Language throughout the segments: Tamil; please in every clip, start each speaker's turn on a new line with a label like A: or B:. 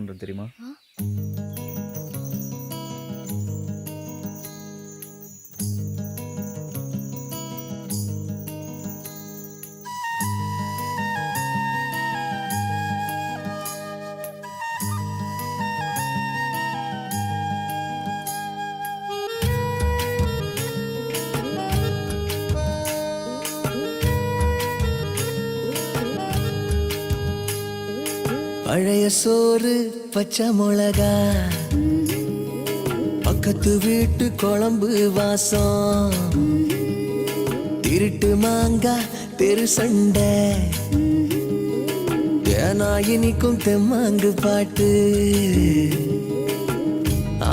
A: பண்ணுறேன் தெரியுமா?
B: பழைய சோறு பச்சை மிளகா, பக்கத்து வீட்டு குழம்பு வாசம், திருட்டு மாங்கா தெரு சண்டை, தேனா இனிக்கும் தெம்மாங்கு பாட்டு,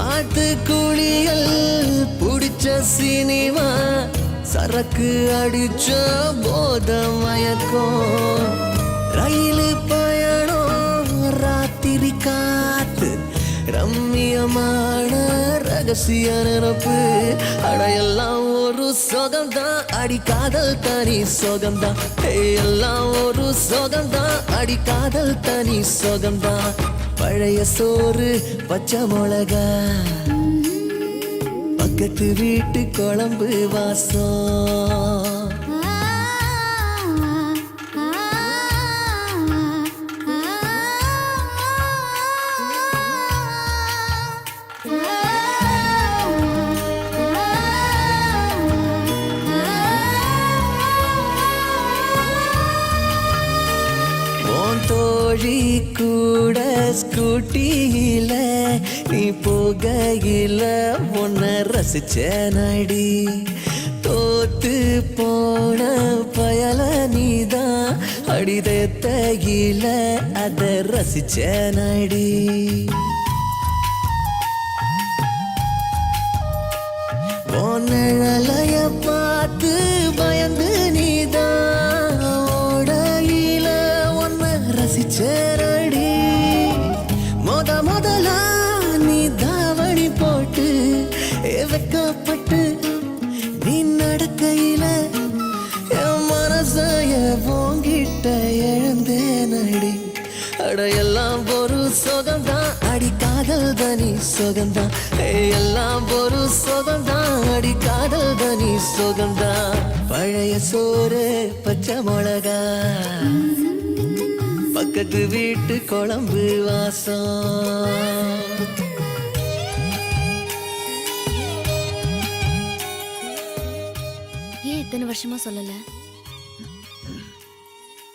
B: ஆட்டு குளியல் புடிச்ச சினிமா, சரக்கு அடிச்ச போத மயக்கம், ரயிலு பயணம் ராத்திரி காத்து, ரம்மியமான ரகசிய நினப்பு, அடையெல்லாம் ஒரு சொகம்தான், அடி காதல் தனி சொகம்தான், எல்லாம் ஒரு சொகம்தான், அடி காதல் தனி சொகம்தான். பழைய சோறு பச்சை மிளகா, பக்கத்து வீட்டு குழம்பு வாசம். தோழி கூட ஸ்கூட்டியில நீ போகையில உன்னை ரசிச்ச நடி, தோத்து போன பயல நீதான் அடிதத்தையில அத ரசிச்ச நடி. நிழலைய பார்த்து பயந்து நீதான் ஓடையில ஒன்ன ரசிச்சேரடி, முதலா நீ தாவணி போட்டு வெக்கப்பட்டு நீ நடக்கையில என் மனசைய போங்கிட்ட இழந்தேனடி, அடையெல்லாம் ஒரு சொகம்தான், அடி காதல் தனி சொகம்தான், எல்லாம் ஒரு சொகம்தான், அடி காதல் தனி சொகம்தான். பழைய சோறு பச்சை மிளகா, பக்கத்து வீட்டு குழம்பு வாசம்.
C: ஏன் இத்தனை வருஷமா சொல்லல?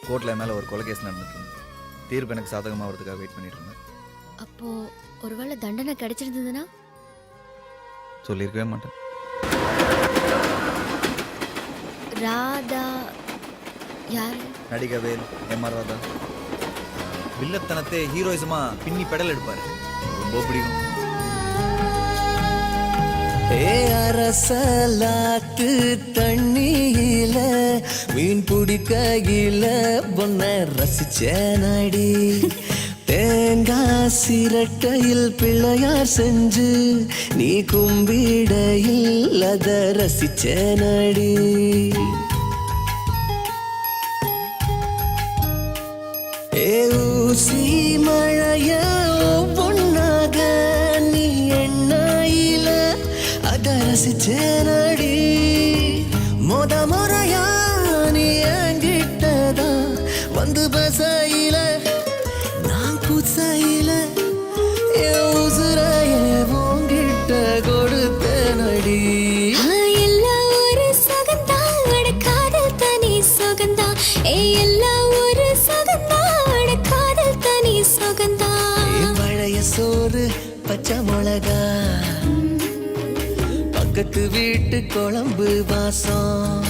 A: கோர்ட்டில் மேலே ஒரு கொலை கேஸ் நடந்துட்டு தீர்ப்பு எனக்கு சாதகமாக வரதுக்காக வெயிட் பண்ணிட்டு இருந்தேன்.
C: அப்போ ஒருவேளை தண்டனை கிடைச்சிருந்ததுன்னா?
A: சொல்லியிருக்கவே மாட்டேன்.
C: ராதா யாரு?
A: நடிகை வேல், எம்ஆர் ராதா. வில்லத்தனத்தை ஹீரோயிசமா பின்னி பெடல் எடுப்பாரு, ரொம்ப பிடிக்கும்.
B: அரசலாத்து தண்ணியில மீன் பிடிக்கையில பொன்ன ரசிச்ச நடி, தேங்காய் சிரட்டையில் பிள்ளையார் செஞ்சு நீ கும்பிடையில் அத ரசிச்ச நடி. ஊசி மழைய பொன்னாக நீ எண்ணாயில அத ரசிச்ச நடி, முறையா நீ என்கிட்டதா வந்து பசையில நான் குசையில என் உசுரைய உங்கிட்ட கொடுத்த நடி.
C: எல்லாம் ஒரு சொகந்தான், காதல் தனி சொகந்தான், எல்லாம் ஒரு சொகந்தான், காதல் தனி சொகந்தான்.
B: பழைய சோறு பச்சை மிளகா, பக்கத்து வீட்டு குழம்பு வாசம்.